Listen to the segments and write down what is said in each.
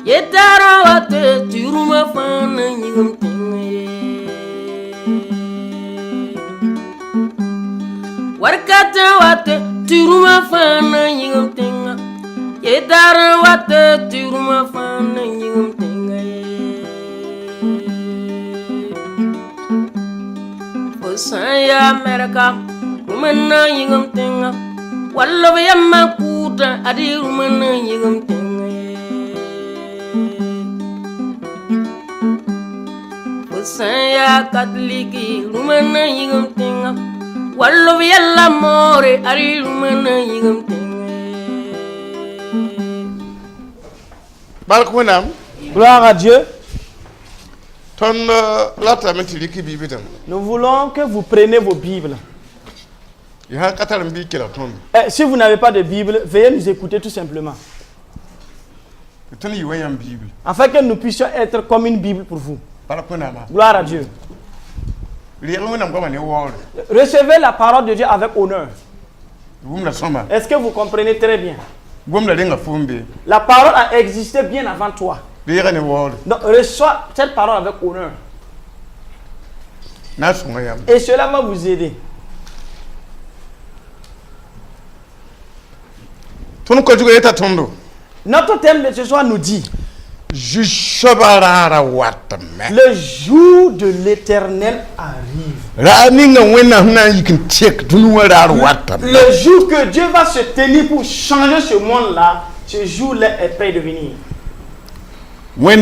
Yetara wate turuma fana yigum tinga. Warkata wate turuma fana yigum tinga. Yetara wate turuma fana yigum tinga. Osaya America, rumana yigum tinga. Wallo yamma kuta adi rumana yigum tinga. Osaya Catholic, rumana yigum tinga. Wallo yalla more adi rumana yigum tinga. Balkonam. Gloire à Dieu. Nous voulons que vous preniez vos Bibles. Si vous n'avez pas de Bible, veuillez nous écouter tout simplement. Afin que nous puissions être comme une Bible pour vous. Gloire à Dieu. Recevez la parole de Dieu avec honneur. Est-ce que vous comprenez très bien? La parole a existé bien avant toi. Donc reçois cette parole avec honneur. Et cela va vous aider. Notre thème de ce soir nous dit le jour de l'Éternel arrive. Le jour que Dieu va se tenir pour changer ce monde-là, ce jour-là est prêt de venir. La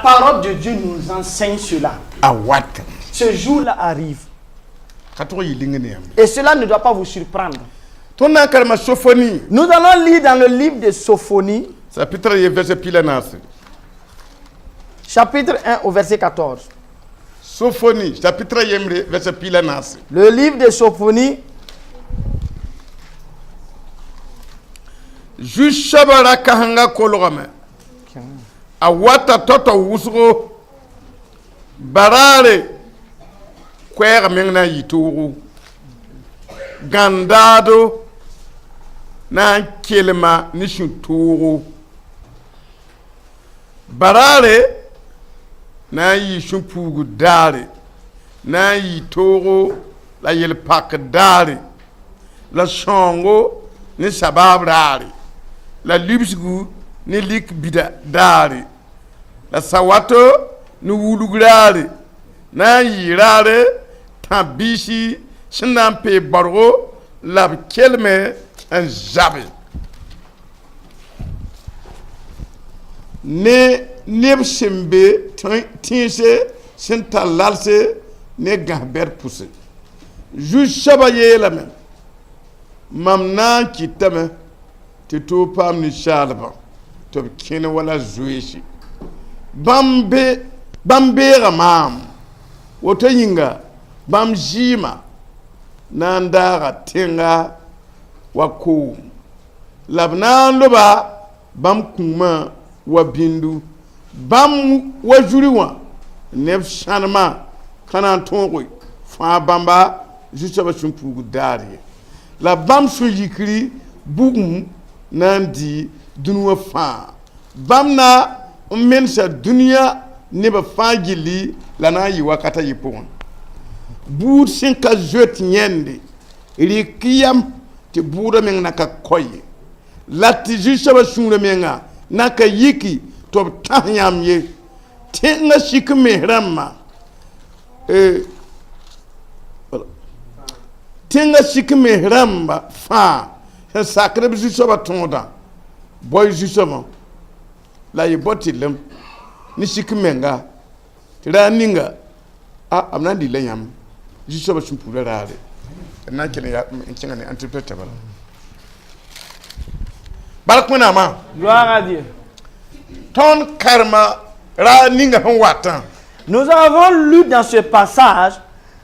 parole de Dieu nous enseigne cela. Ce jour-là arrive. Et cela ne doit pas vous surprendre. Nous allons lire dans le livre de Sophonie, chapitre 1 au verset 14. Sophonie, chapitre 1, verset 14. Le livre de Sophonie, Jushabara kahanga kologame. Awata toto wusgo. Barare kwera mengna yituru. Gandado na kelma nishuturu. Barare na yishumpugu dare. Na yituru la yelpak dare. La shongo ni sabab dare. La libsgu ni lik bida dare. La sawato ni wulugrare. Na yirare tambishi shinampe bargo lab kelme en jabe. Ne nebshimbe tinse sintalalse ne gahber pousse. Juste chabaye la même. Mamna kitame tito pam ni shalba to kene wala zuishi bambe ramam woto yinga bam jima nandara tenga wako labna loba bam kuma wabindu bam wajuriwa nef shanma kana tongo fa bamba juste ba chumpu dari la bam so yikri bugum nandi dunwa fa bamna mensa dunya ne ba fagili lana yi wakata yipon bur sinka jot nyende rikiyam te bura men naka koye lati jisha ba shunre menga naka yiki to tanyam ye tenga shikme ramma tenga shikme ramba fa sacré jisha ba tonda boy jisha ba la yibotilem ni shikmenga tiraninga amna di lenyam jisha ba shumpura rare na kene ya kinga ne interpreter bala balkuna ma gloire à Dieu. Ton karma ra ninga hon watan. Nous avons lu dans ce passage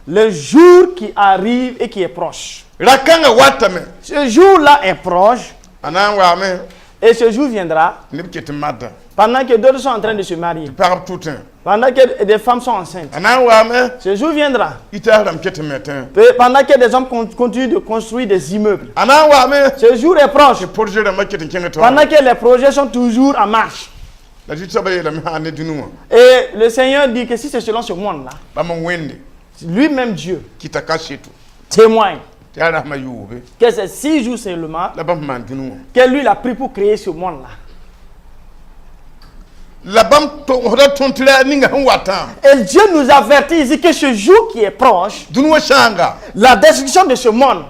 le jour qui arrive et qui est proche. Rakanga watame. Ce jour-là est proche. Anan wa me Et ce jour viendra pendant que d'autres sont en train de se marier. Pendant que des femmes sont enceintes. Ce jour viendra pendant que des hommes continuent de construire des immeubles. Ce jour est proche pendant que les projets sont toujours en marche. Et le Seigneur dit que si c'est selon ce monde-là, lui-même Dieu témoigne que c'est 6 jours seulement que lui a pris pour créer ce monde-là. Et Dieu nous avertit ici que ce jour qui est proche, la destruction de ce monde,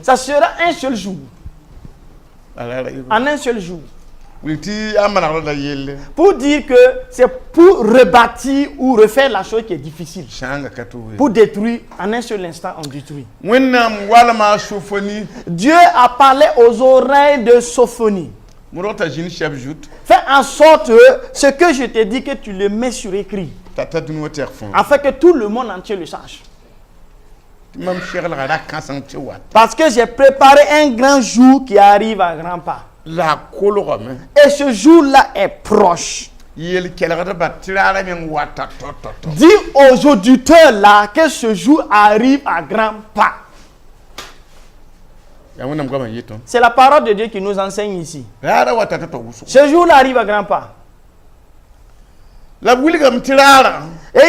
ça sera un seul jour. En un seul jour. Pour dire que c'est pour rebâtir ou refaire la chose qui est difficile. Pour détruire, en un seul instant, on détruit. Dieu a parlé aux oreilles de Sophonie. Fais en sorte que ce que je te dis, que tu le mets sur écrit. Afin que tout le monde entier le sache. Parce que j'ai préparé un grand jour qui arrive à grands pas. Et ce jour-là est proche. Dis aux auditeurs là que ce jour arrive à grands pas. C'est la parole de Dieu qui nous enseigne ici. Ce jour-là arrive à grands pas. Et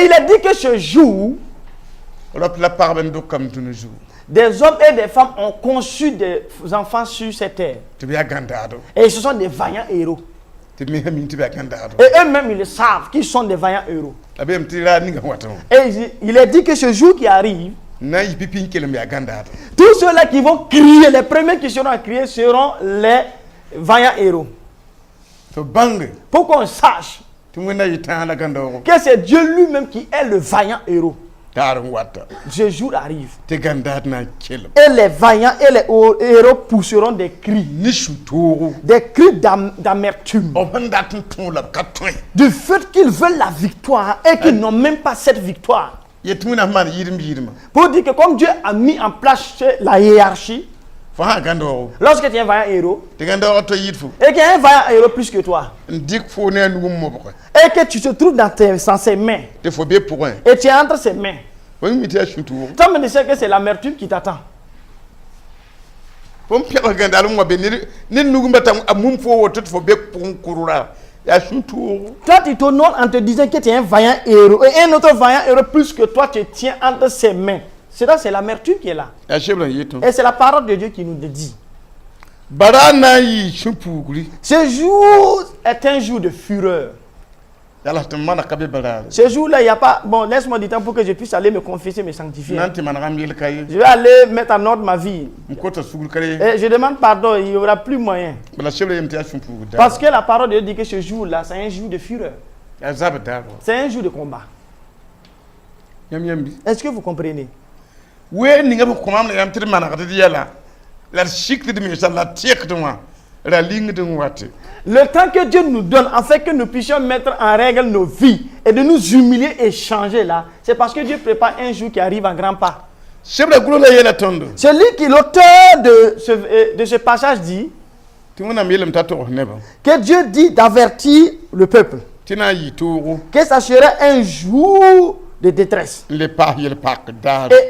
il a dit que ce jour, des hommes et des femmes ont conçu des enfants sur cette terre. Et ce sont des vaillants héros. Et eux-mêmes, ils le savent qu'ils sont des vaillants héros. Et il a dit que ce jour qui arrive, tous ceux-là qui vont crier, les premiers qui seront à crier seront les vaillants héros. Pour qu'on sache que c'est Dieu lui-même qui est le vaillant héros. Ce jour arrive. Et les vaillants et les héros pousseront des cris. Des cris d'amertume. Du fait qu'ils veulent la victoire et qu'ils n'ont même pas cette victoire. Pour dire que comme Dieu a mis en place la hiérarchie, lorsque tu es un vaillant héros, et qu'il y a un vaillant héros plus que toi, et que tu te trouves dans ses mains, et tu es entre ses mains, toi me dis que c'est l'amertume qui t'attend. Toi tu t'honores en te disant que tu es un vaillant héros, et un autre vaillant héros plus que toi te tient entre ses mains. C'est l'amertume qui est là. Et c'est la parole de Dieu qui nous le dit. Ce jour est un jour de fureur. Ce jour-là, il n'y a pas... Bon, laisse-moi du temps pour que je puisse aller me confesser, me sanctifier. Je vais aller mettre en ordre ma vie. Et je demande pardon, il n'y aura plus moyen. Parce que la parole de Dieu dit que ce jour-là, c'est un jour de fureur. C'est un jour de combat. Est-ce que vous comprenez? Le temps que Dieu nous donne, afin que nous puissions mettre en règle nos vies et de nous humilier et changer là, c'est parce que Dieu prépare un jour qui arrive en grand pas. Celui qui est l'auteur de ce passage dit que Dieu dit d'avertir le peuple que ça serait un jour de détresse et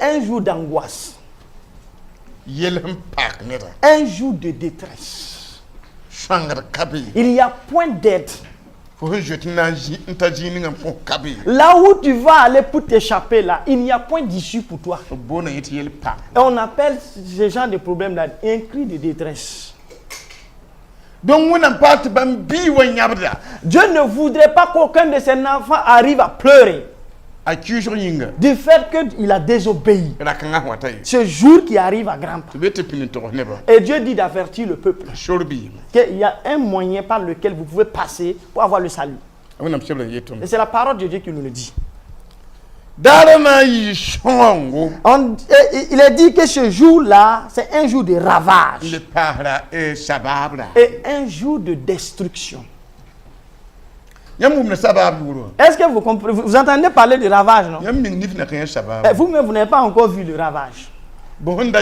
un jour d'angoisse. Un jour de détresse. Il n'y a point d'aide. Là où tu vas aller pour t'échapper, là, il n'y a point d'issue pour toi. Et on appelle ce genre de problème là un cri de détresse. Dieu ne voudrait pas qu'aucun de ses enfants arrive à pleurer du fait qu'il a désobéi. Ce jour qui arrive à grand pas. Et Dieu dit d'avertir le peuple qu'il y a un moyen par lequel vous pouvez passer pour avoir le salut. Et c'est la parole de Dieu qui nous le dit. Il est dit que ce jour-là, c'est un jour de ravage et un jour de destruction. Est-ce que vous comprenez? Vous entendez parler de ravage, non? Vous-même, vous n'avez pas encore vu le ravage. Demandez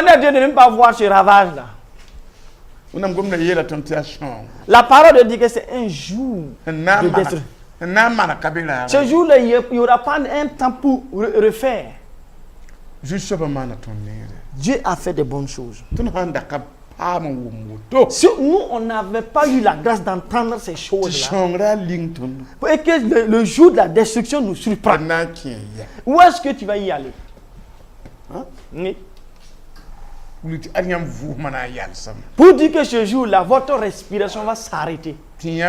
à Dieu de ne pas voir ce ravage-là. La parole de Dieu que c'est un jour de destruction. Ce jour-là, il n'y aura pas un temps pour refaire. Dieu a fait de bonnes choses. Si nous, on n'avait pas eu la grâce d'entendre ces choses-là, et que le jour de la destruction nous surprend, où est-ce que tu vas y aller? Oui. Pour dire que ce jour-là, votre respiration va s'arrêter. Et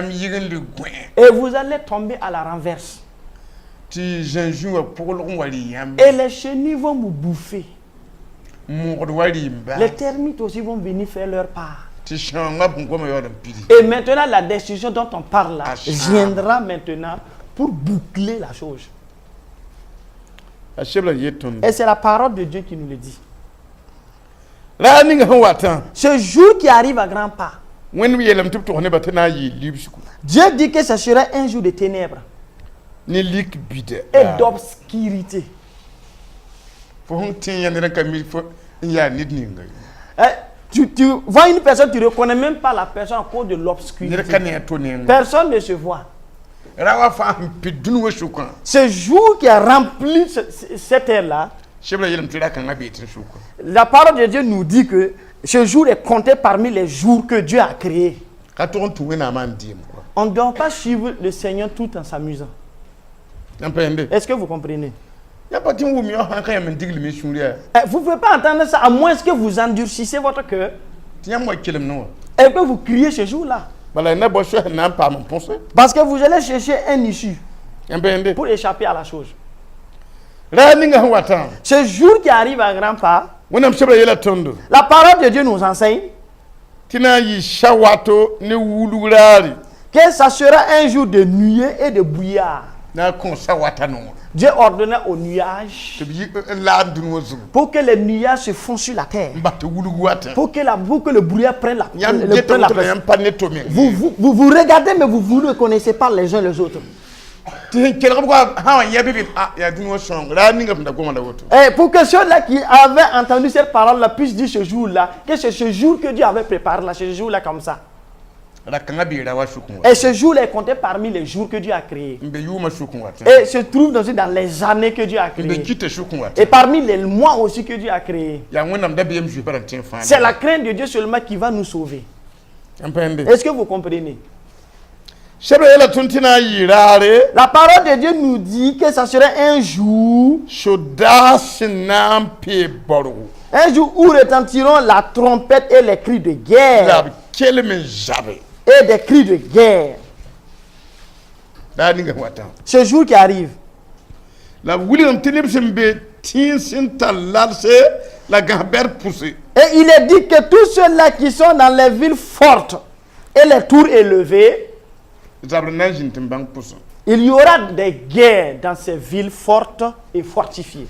vous allez tomber à la renverse. Et les chenilles vont vous bouffer. Les termites aussi vont venir faire leur part. Et maintenant, la destruction dont on parle là viendra maintenant pour boucler la chose. Et c'est la parole de Dieu qui nous le dit. Ce jour qui arrive à grands pas, Dieu dit que ce sera un jour de ténèbres et d'obscurité. Tu vois une personne, tu ne reconnais même pas la personne à cause de l'obscurité. Personne ne se voit. Ce jour qui a rempli cette terre-là, la parole de Dieu nous dit que ce jour est compté parmi les jours que Dieu a créés. On ne doit pas suivre le Seigneur tout en s'amusant. Est-ce que vous comprenez? Vous ne pouvez pas entendre ça à moins que vous endurcissez votre cœur et que vous criez ce jour-là. Parce que vous allez chercher un issue pour échapper à la chose. Ce jour qui arrive à grands pas, la parole de Dieu nous enseigne que ça sera un jour de nuée et de brouillard. Dieu ordonna aux nuages pour que les nuages se font sur la terre, pour que le brouillard prenne la place. Vous regardez, mais vous ne reconnaissez pas les uns les autres. Et pour que ceux-là qui avaient entendu cette parole-là puissent dire ce jour-là, que c'est ce jour que Dieu avait préparé, là, ce jour-là comme ça. Et ce jour est compté parmi les jours que Dieu a créés. Et se trouve dans les années que Dieu a créées. Et parmi les mois aussi que Dieu a créés. C'est la crainte de Dieu seulement qui va nous sauver. Est-ce que vous comprenez? La parole de Dieu nous dit que ça serait un jour où retentiront la trompette et les cris de guerre. Et des cris de guerre. Ce jour qui arrive. Et il est dit que tous ceux-là qui sont dans les villes fortes et les tours élevées, il y aura des guerres dans ces villes fortes et fortifiées.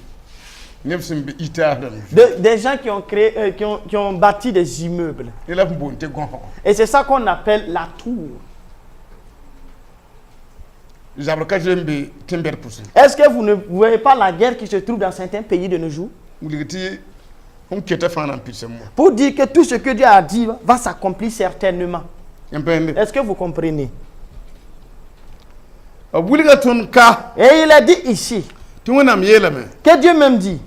Des gens qui ont créé, qui ont bâti des immeubles. Et c'est ça qu'on appelle la tour. Est-ce que vous ne voyez pas la guerre qui se trouve dans certains pays de nos jours? Pour dire que tout ce que Dieu a dit va s'accomplir certainement. Est-ce que vous comprenez? Et il a dit ici que Dieu même dit,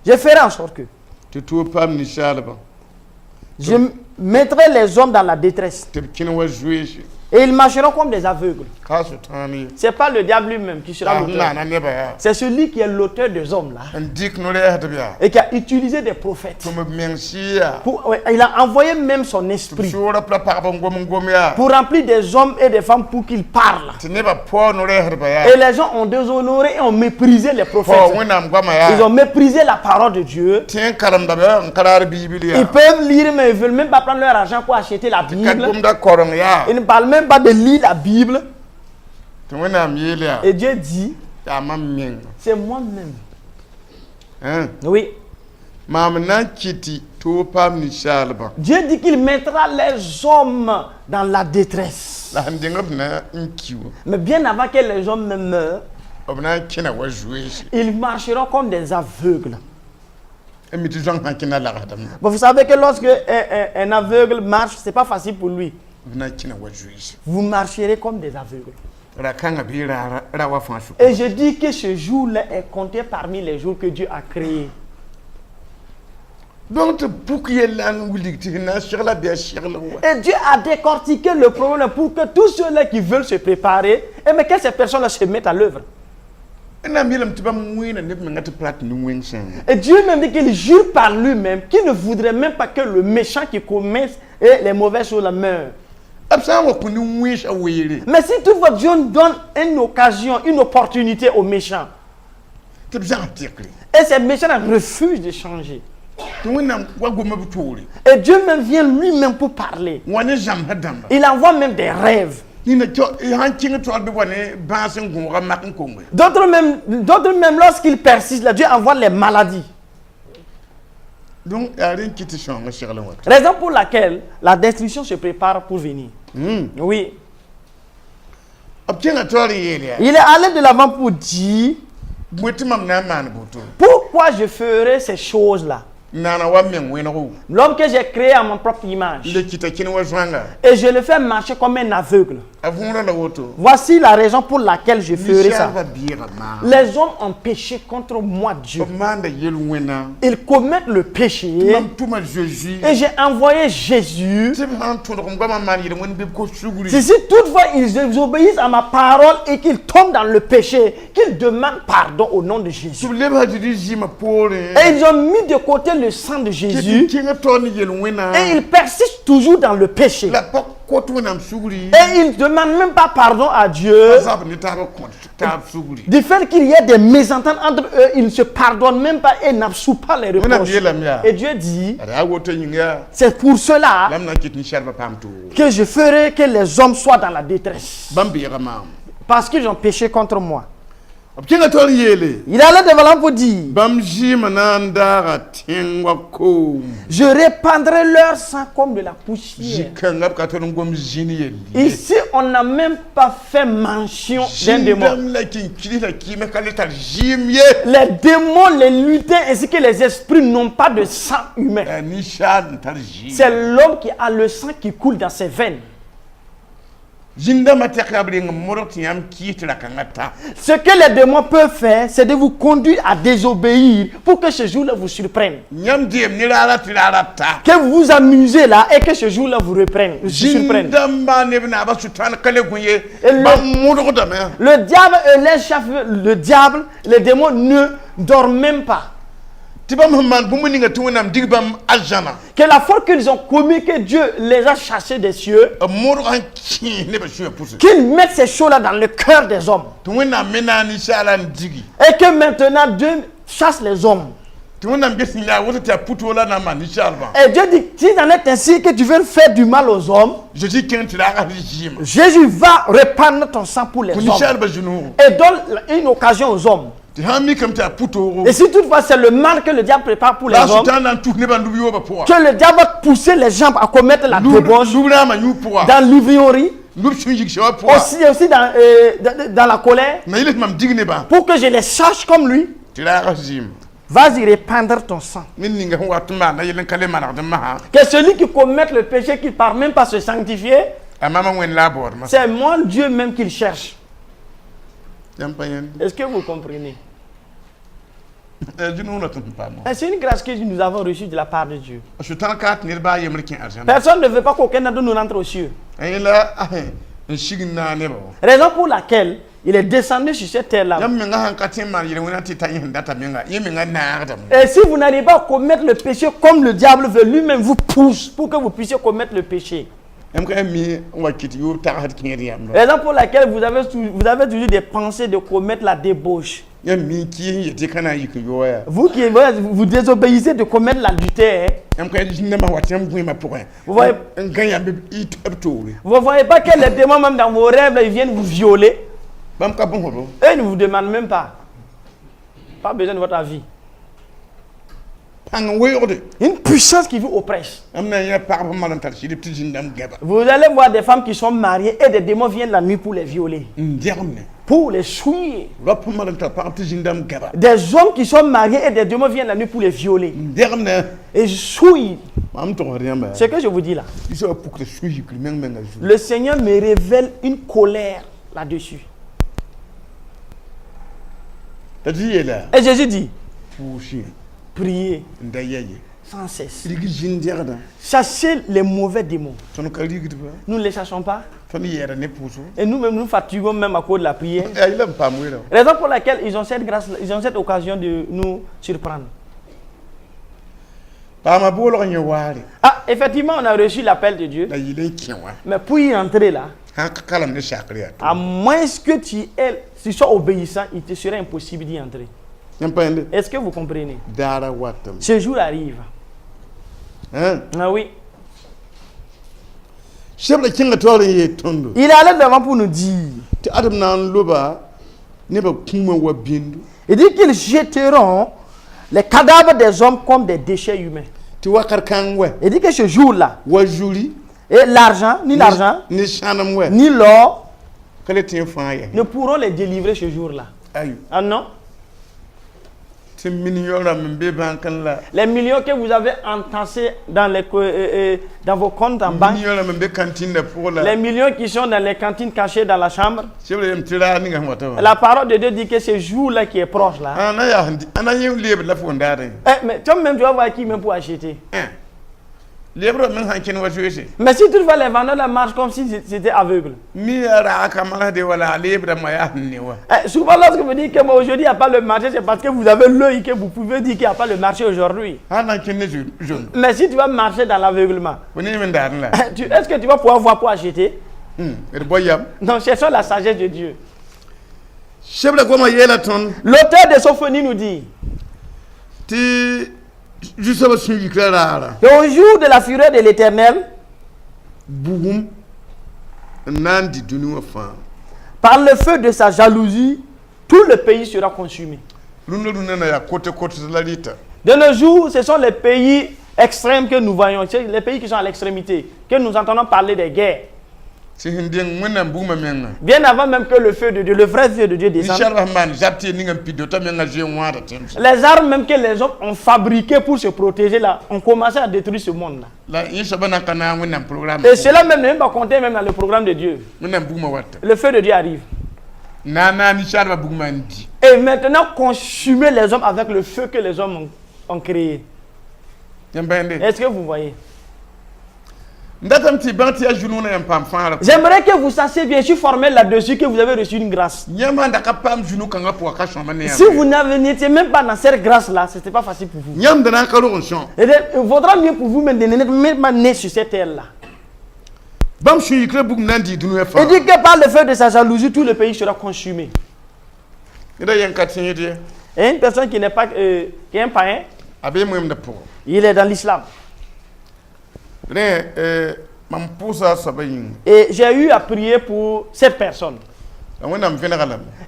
je ferai en sorte que je mettrai les hommes dans la détresse et ils marcheront comme des aveugles. Ce n'est pas le diable lui-même qui sera l'auteur. C'est celui qui est l'auteur des hommes là et qui a utilisé des prophètes. Il a envoyé même son esprit pour remplir des hommes et des femmes pour qu'ils parlent. Et les gens ont déshonoré et ont méprisé les prophètes. Ils ont méprisé la parole de Dieu. Ils peuvent lire mais ils ne veulent même pas prendre leur argent pour acheter la Bible. Ils ne parlent même pas de lire la Bible. Et Dieu dit, c'est moi-même. Oui. Dieu dit qu'il mettra les hommes dans la détresse. Mais bien avant que les hommes meurent, Ils marcheront comme des aveugles. Vous savez que lorsque un aveugle marche, ce n'est pas facile pour lui. Vous marcherez comme des aveugles. Et je dis que ce jour-là est compté parmi les jours que Dieu a créés. Donc, et Dieu a décortiqué le problème pour que tous ceux-là qui veulent se préparer, et mais que ces personnes-là se mettent à l'œuvre. Et Dieu même dit qu'il jure par lui-même qu'il ne voudrait même pas que le méchant qui commet les mauvaises choses meure. Mais si toutefois Dieu donne une occasion, une opportunité aux méchants, et ces méchants refusent de changer, et Dieu même vient lui-même pour parler. Il envoie même des rêves. D'autres même lorsqu'ils persistent, là, Dieu envoie les maladies. Raison pour laquelle la destruction se prépare pour venir. Oui. Il est allé de l'avant pour dire: pourquoi je ferai ces choses-là? L'homme que j'ai créé à mon propre image, et je le fais marcher comme un aveugle. Voici la raison pour laquelle je ferai ça. Les hommes ont péché contre moi, Dieu. Ils commettent le péché. Et j'ai envoyé Jésus. Si toutefois ils obéissent à ma parole et qu'ils tombent dans le péché, qu'ils demandent pardon au nom de Jésus. Et ils ont mis de côté le sang de Jésus. Et ils persistent toujours dans le péché. Et ils ne demandent même pas pardon à Dieu. Du fait qu'il y ait des mésententes entre eux, ils ne se pardonnent même pas et n'absouent pas les reproches. Et Dieu dit: c'est pour cela que je ferai que les hommes soient dans la détresse. Parce qu'ils ont péché contre moi. Il allait devant l'homme pour dire: je répandrai leur sang comme de la poussière. Ici, on n'a même pas fait mention d'un démon. Les démons, les lutins ainsi que les esprits n'ont pas de sang humain. C'est l'homme qui a le sang qui coule dans ses veines. Ce que les démons peuvent faire, c'est de vous conduire à désobéir pour que ce jour-là vous surprenne. Que vous vous amusez là et que ce jour-là vous surprenne. Le diable et les chefs, le diable, les démons ne dorment même pas. Que la faute qu'ils ont commis, que Dieu les a chassés des cieux, qu'ils mettent ces choses-là dans le cœur des hommes. Et que maintenant Dieu chasse les hommes. Et Dieu dit: si c'en est ainsi que tu veux faire du mal aux hommes, Jésus va répandre ton sang pour les hommes. Et donne une occasion aux hommes. Et si toutefois c'est le mal que le diable prépare pour les hommes, que le diable va pousser les gens à commettre la débauche dans l'ivrognerie, aussi dans la colère, pour que je les sache comme lui, vas-y répandre ton sang. Que celui qui commet le péché, qui ne part même pas se sanctifier, c'est moi Dieu même qu'il cherche. Est-ce que vous comprenez? C'est une grâce que nous avons reçue de la part de Dieu. Personne ne veut pas qu'aucun d'entre nous entre aux cieux. Raison pour laquelle il est descendu sur cette terre-là. Et si vous n'arrivez pas à commettre le péché comme le diable veut, lui-même vous pousse pour que vous puissiez commettre le péché. Raison pour laquelle vous avez toujours des pensées de commettre la débauche. Vous qui vous désobéissez de commettre l'adultère. Vous voyez pas que les démons même dans vos rêves ils viennent vous violer. Et ils ne vous demandent même pas. Pas besoin de votre avis. Une puissance qui vous oppresse. Vous allez voir des femmes qui sont mariées et des démons viennent la nuit pour les violer. pour les souiller. Rap malanta parti jindam gaba. Des hommes qui sont mariés et des démons viennent la nuit pour les violer. Nderne. Et souillent. Mam to rien ba. Ce que je vous dis là. Ils sont pour que souille que même menga jour. Le Seigneur me révèle une colère là-dessus. T'as dit là. Et Jésus dit, Pouchi. priez Ndayaye. sans cesse. Ligi jindiarda. Chassez les mauvais démons. Ton kaligi ba. Nous ne les chassons pas. Ton yera ne pouso. Et nous-mêmes nous fatiguons même à cause de la prière. Il aime pas mourir. Raison pour laquelle ils ont cette grâce, ils ont cette occasion de nous surprendre. Ah, effectivement, on a reçu l'appel de Dieu. Mais pour y entrer là, à moins que tu sois obéissant, il te serait impossible d'y entrer. Est-ce que vous comprenez? Ce jour arrive. Hein? Ah oui. Il est allé devant pour nous dire. Il dit qu'ils jetteront les cadavres des hommes comme des déchets humains. Il dit que ce jour-là, et l'argent, ni l'or, ne pourront les délivrer ce jour-là. Ah non? Les millions que vous avez entassés dans vos comptes en banque, les millions qui sont dans les cantines cachées dans la chambre, la parole de Dieu dit que ce jour-là qui est proche là. Mais toi-même tu vas voir qui même pour acheter. Mais si toutefois les vendeurs la marchent comme si c'était aveugle. Souvent lorsque vous dites que aujourd'hui il n'y a pas le marché, c'est parce que vous avez l'œil que vous pouvez dire qu'il n'y a pas le marché aujourd'hui. Mais si tu vas marcher dans l'aveuglement, est-ce que tu vas pouvoir voir pour acheter? Non, cherchons la sagesse de Dieu. L'auteur de Sophonie nous dit et au jour de la fureur de l'Éternel, par le feu de sa jalousie, tout le pays sera consumé. De nos jours, ce sont les pays extrêmes que nous voyons, les pays qui sont à l'extrémité, que nous entendons parler des guerres. Bien avant même que le feu de Dieu, le vrai feu de Dieu descende. Les armes même que les hommes ont fabriquées pour se protéger là, ont commencé à détruire ce monde là. Et cela même n'est pas compté même dans le programme de Dieu. Le feu de Dieu arrive. Et maintenant consumer les hommes avec le feu que les hommes ont créé. Est-ce que vous voyez? J'aimerais que vous sachiez bien, je suis formé là-dessus, que vous avez reçu une grâce. Si vous n'étiez même pas dans cette grâce-là, ce n'était pas facile pour vous. Il vaudra mieux pour vous même de n'être même pas né sur cette terre-là. Il dit que par le feu de sa jalousie, tout le pays sera consumé. Et une personne qui n'est pas qui est un païen, il est dans l'islam. Et j'ai eu à prier pour cette personne.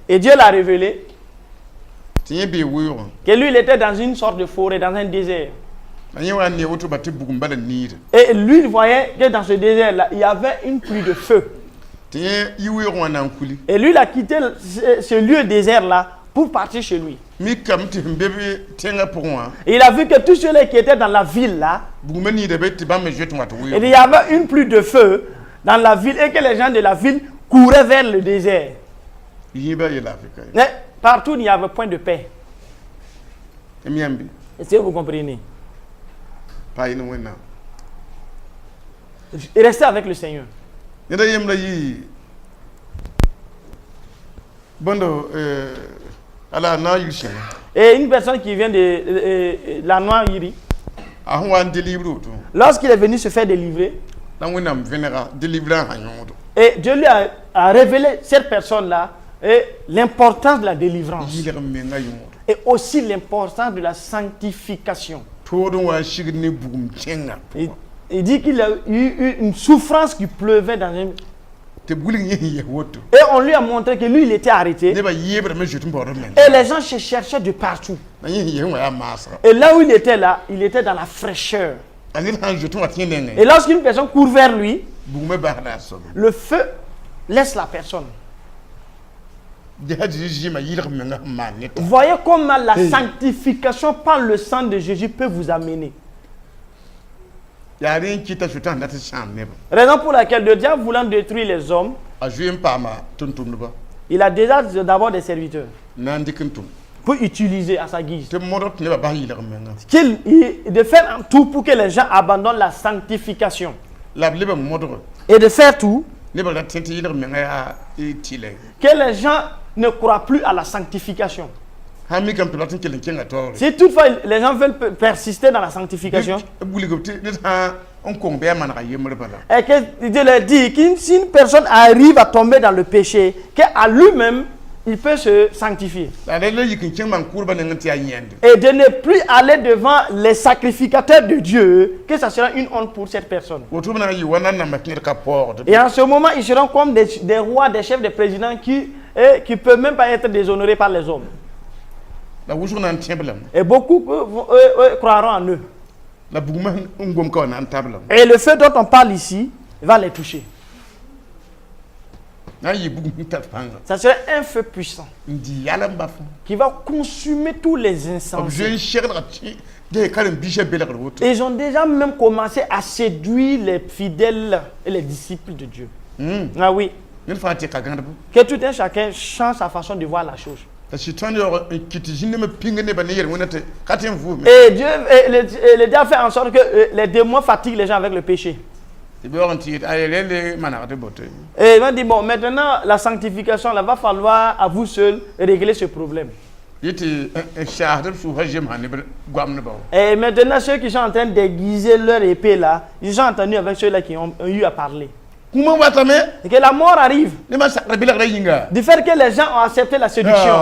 Et Dieu l'a révélé que lui, il était dans une sorte de forêt, dans un désert. Et lui, il voyait que dans ce désert-là, il y avait une pluie de feu. Et lui, il a quitté ce lieu désert-là pour partir chez lui. Et il a vu que tous ceux-là qui étaient dans la ville là, il y avait une pluie de feu dans la ville et que les gens de la ville couraient vers le désert. Mais partout, il n'y avait point de paix. Est-ce que vous comprenez? Restez avec le Seigneur. Et une personne qui vient de la Noire-Iri, lorsqu'il est venu se faire délivrer, et Dieu lui a révélé cette personne-là et l'importance de la délivrance et aussi l'importance de la sanctification. Il dit qu'il a eu une souffrance qui pleuvait dans un... Et on lui a montré que lui, il était arrêté. Et les gens se cherchaient de partout. Et là où il était dans la fraîcheur. Et lorsqu'une personne court vers lui, le feu laisse la personne. Voyez comment la sanctification par le sang de Jésus peut vous amener. Raison pour laquelle le diable voulant détruire les hommes, il a déjà d'abord des serviteurs pour utiliser à sa guise. De faire tout pour que les gens abandonnent la sanctification. Et de faire tout que les gens ne croient plus à la sanctification. Si toutefois les gens veulent persister dans la sanctification, et que Dieu leur dit que si une personne arrive à tomber dans le péché, qu'à lui-même, il peut se sanctifier. Et de ne plus aller devant les sacrificateurs de Dieu, que ça sera une honte pour cette personne. Et en ce moment, ils seront comme des rois, des chefs, des présidents qui ne peuvent même pas être déshonorés par les hommes. Et beaucoup croiront en eux. Et le feu dont on parle ici va les toucher. Ça serait un feu puissant qui va consumer tous les insensés. Et ils ont déjà même commencé à séduire les fidèles et les disciples de Dieu. Ah oui. Que tout un chacun change sa façon de voir la chose. Et Dieu, le diable fait en sorte que les démons fatiguent les gens avec le péché. Et il va dire, bon, maintenant la sanctification, il va falloir à vous seul régler ce problème. Et maintenant ceux qui sont en train d'aiguiser leur épée là, ils sont entendus avec ceux-là qui ont eu à parler. Et que la mort arrive. Du fait que les gens ont accepté la séduction.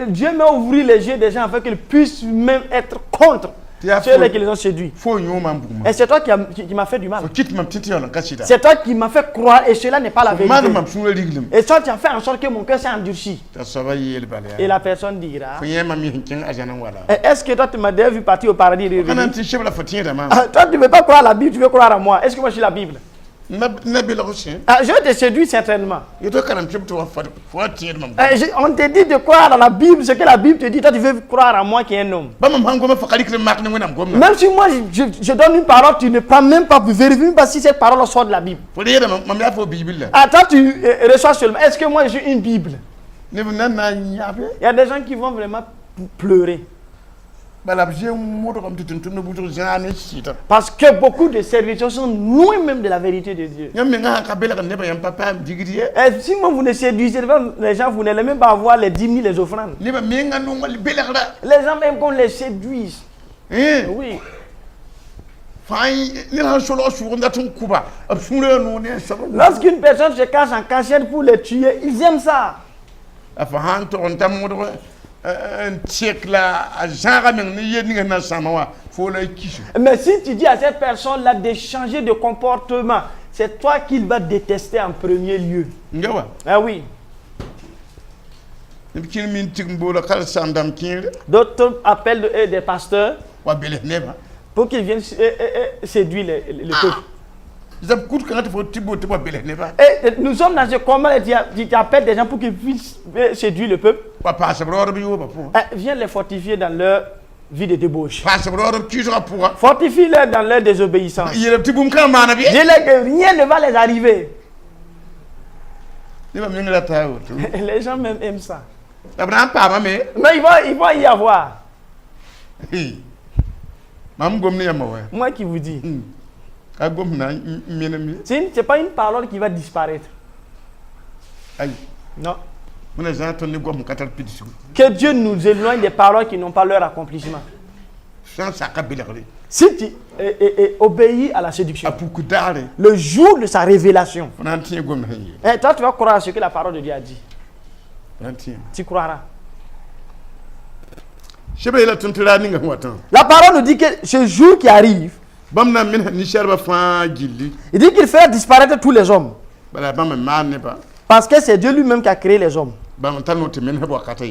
Dieu m'a ouvert les yeux des gens afin qu'ils puissent même être contre ceux qui les ont séduits. Et c'est toi qui m'as fait du mal. C'est toi qui m'as fait croire et cela n'est pas la vérité. Et toi tu as fait en sorte que mon cœur s'est endurci. Et la personne dira, est-ce que toi tu m'as déjà vu partir au paradis? Toi tu ne veux pas croire à la Bible, tu veux croire à moi. Est-ce que moi je suis la Bible? Je te séduis certainement. On te dit de croire à la Bible, ce que la Bible te dit, toi tu veux croire à moi qui est un homme. Même si moi je donne une parole, tu ne prends même pas pour vérifier même pas si cette parole sort de la Bible. Toi tu reçois seulement. Est-ce que moi j'ai une Bible? Il y a des gens qui vont vraiment pleurer. Parce que beaucoup de serviteurs sont loin même de la vérité de Dieu. Et si moi vous ne séduisez pas les gens, vous n'allez même pas avoir les 10 000 les offrandes. Les gens même qu'on les séduise. Oui. Lorsqu'une personne se cache en cachette pour les tuer, ils aiment ça. Mais si tu dis à cette personne-là de changer de comportement, c'est toi qu'il va détester en premier lieu. Ah oui. D'autres appellent des pasteurs pour qu'ils viennent séduire le peuple. Et nous sommes dans ce combat, tu appelles des gens pour qu'ils puissent séduire le peuple. Viens les fortifier dans leur vie de débauche. Fortifie-les dans leur désobéissance. Dis-leur que rien ne va les arriver. Les gens même aiment ça. Mais il va y avoir. Moi qui vous dis. Ce n'est pas une parole qui va disparaître. Non. Que Dieu nous éloigne des paroles qui n'ont pas leur accomplissement. Si tu obéis à la séduction, le jour de sa révélation, et toi tu vas croire à ce que la parole de Dieu a dit. Tu croiras. La parole nous dit que ce jour qui arrive, il dit qu'il fera disparaître tous les hommes. Parce que c'est Dieu lui-même qui a créé les hommes.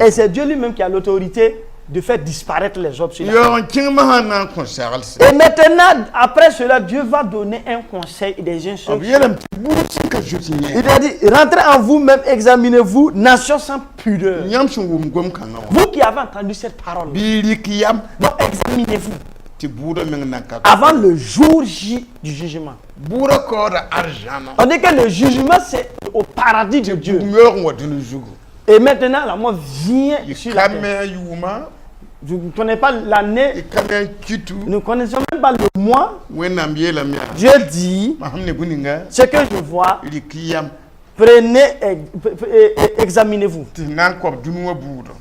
Et c'est Dieu lui-même qui a l'autorité de faire disparaître les hommes sur la terre. Et maintenant, après cela, Dieu va donner un conseil et des instructions. Il a dit, rentrez en vous-même, examinez-vous, nation sans pudeur. Vous qui avez entendu cette parole, donc examinez-vous avant le jour J du jugement. On dit que le jugement, c'est au paradis de Dieu. Et maintenant, la mort vient sur la terre. Je ne connais pas l'année, nous ne connaissons même pas le mois. Dieu dit, ce que je vois, prenez, examinez-vous.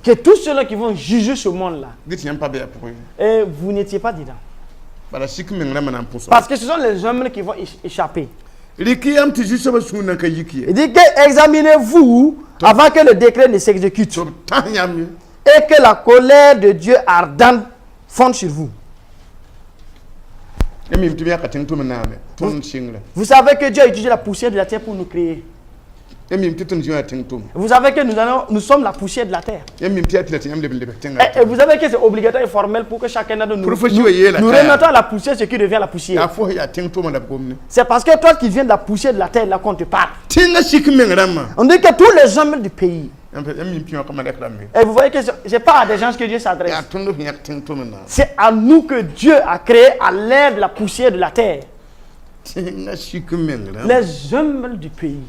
Que tous ceux-là qui vont juger ce monde-là, et vous n'étiez pas dedans. Parce que ce sont les hommes qui vont échapper. Il dit que examinez-vous avant que le décret ne s'exécute. Et que la colère de Dieu ardente fonde sur vous. Vous savez que Dieu a utilisé la poussière de la terre pour nous créer. Vous savez que nous sommes la poussière de la terre. Et vous savez que c'est obligatoire et formel pour que chacun d'entre nous remettons à la poussière ce qui devient la poussière. C'est parce que toi qui viens de la poussière de la terre, là qu'on te parle. On dit que tous les hommes du pays. Et vous voyez que ce n'est pas à des gens que Dieu s'adresse. C'est à nous que Dieu a créé à l'air de la poussière de la terre. Les hommes du pays.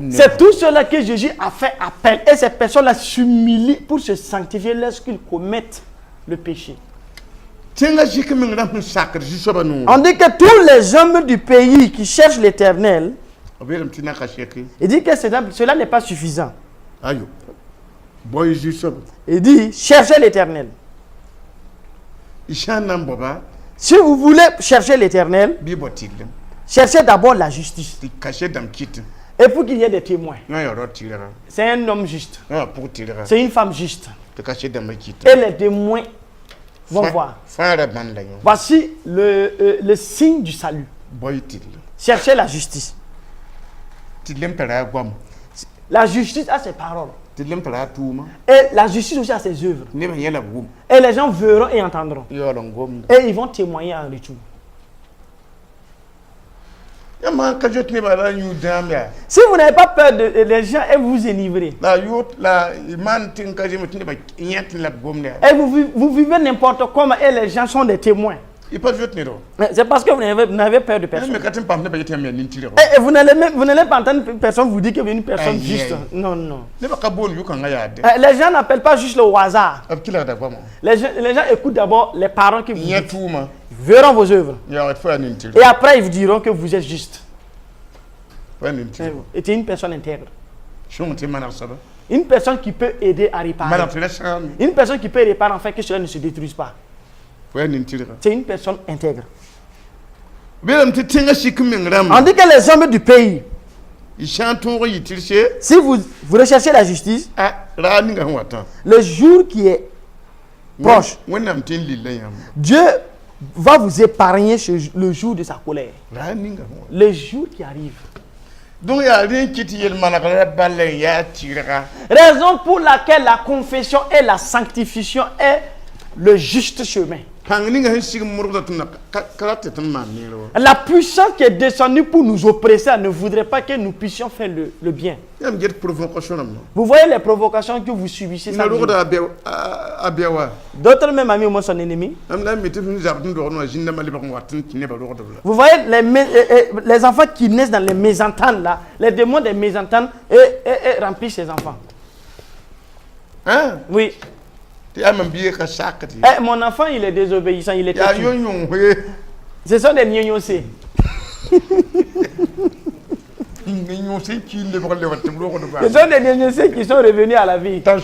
C'est tout cela que Jésus a fait appel. Et ces personnes-là s'humilient pour se sanctifier lorsqu'ils commettent le péché. On dit que tous les hommes du pays qui cherchent l'Éternel, il dit que cela n'est pas suffisant. Il dit, cherchez l'Éternel. Si vous voulez chercher l'Éternel, cherchez d'abord la justice. Et pour qu'il y ait des témoins. C'est un homme juste. C'est une femme juste. Et les témoins vont voir. Voici le signe du salut. Cherchez la justice. La justice a ses paroles. Et la justice aussi a ses œuvres. Et les gens verront et entendront. Et ils vont témoigner en retour. Si vous n'avez pas peur des gens et vous vous énivrez, et vous vivez n'importe comment et les gens sont des témoins, c'est parce que vous n'avez peur de personne. Et vous n'allez pas entendre personne vous dire que vous êtes une personne juste. Non, non. Les gens n'appellent pas juste le hasard. Les gens écoutent d'abord les paroles que vous dites. Ils verront vos œuvres. Et après, ils vous diront que vous êtes juste. Et tu es une personne intègre. Une personne qui peut aider à réparer. Une personne qui peut réparer en fait que cela ne se détruise pas. C'est une personne intègre. On dit que les hommes du pays, si vous recherchez la justice, le jour qui est proche, Dieu va vous épargner le jour de sa colère. Le jour qui arrive. Raison pour laquelle la confession et la sanctification est le juste chemin. La puissance qui est descendue pour nous oppresser ne voudrait pas que nous puissions faire le bien. Vous voyez les provocations que vous subissez. D'autres même amis au moins son ennemi. Vous voyez les enfants qui naissent dans les mésententes là, les démons des mésententes et remplissent ces enfants. Hein? Oui. Mon enfant, il est désobéissant, il est têtu. Ce sont des gnognossés. Ce sont des gnognossés qui sont revenus à la vie. Ce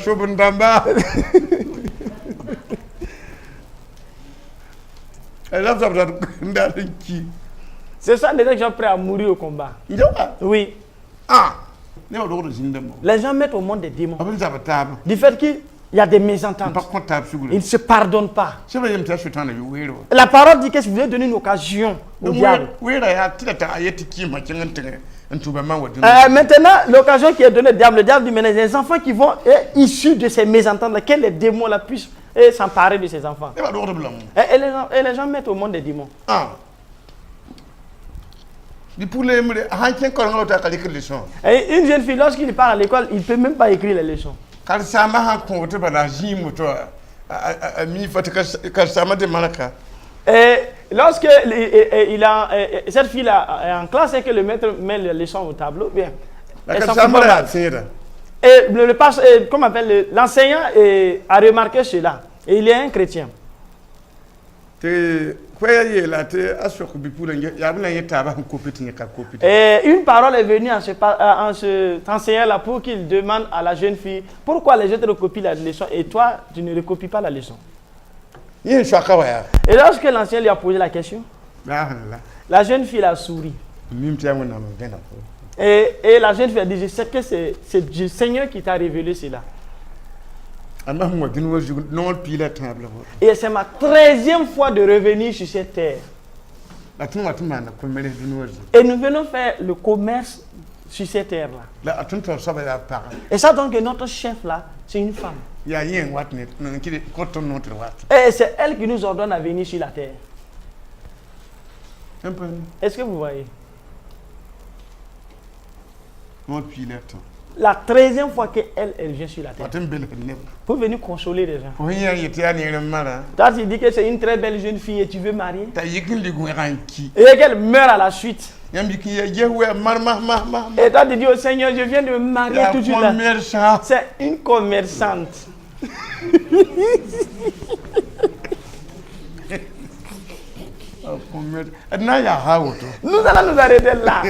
sont des gens qui sont prêts à mourir au combat. Oui. Les gens mettent au monde des démons. Du fait qu'ils Il y a des mésententes. Ils ne se pardonnent pas. La parole dit que si vous voulez donner une occasion au diable. Maintenant, l'occasion qui est donnée au diable, le diable dit, mais les enfants qui vont être issus de ces mésententes, que les démons là puissent s'emparer de ces enfants. Et les gens mettent au monde des démons. Et une jeune fille, lorsqu'il part à l'école, il ne peut même pas écrire les leçons. Et lorsque cette fille-là est en classe et que le maître met les leçons au tableau, bien. Et l'enseignant a remarqué cela. Et il est un chrétien. Et une parole est venue en cet enseignant-là pour qu'il demande à la jeune fille pourquoi les autres recopient la leçon et toi, tu ne recopies pas la leçon. Et lorsque l'enseignant lui a posé la question, la jeune fille a souri. Et la jeune fille a dit, je sais que c'est le Seigneur qui t'a révélé cela. Et c'est ma 13e fois de revenir sur cette terre. Et nous venons faire le commerce sur cette terre-là. Et ça donc que notre chef là, c'est une femme. Et c'est elle qui nous ordonne à venir sur la terre. Est-ce que vous voyez? La 13e fois qu'elle vient sur la terre. Pour venir consoler les gens. Toi, tu dis que c'est une très belle jeune fille et tu veux marier. Et qu'elle meurt à la suite. Et toi, tu dis au Seigneur, je viens de me marier tout de suite là. C'est une commerçante. Nous allons nous arrêter là.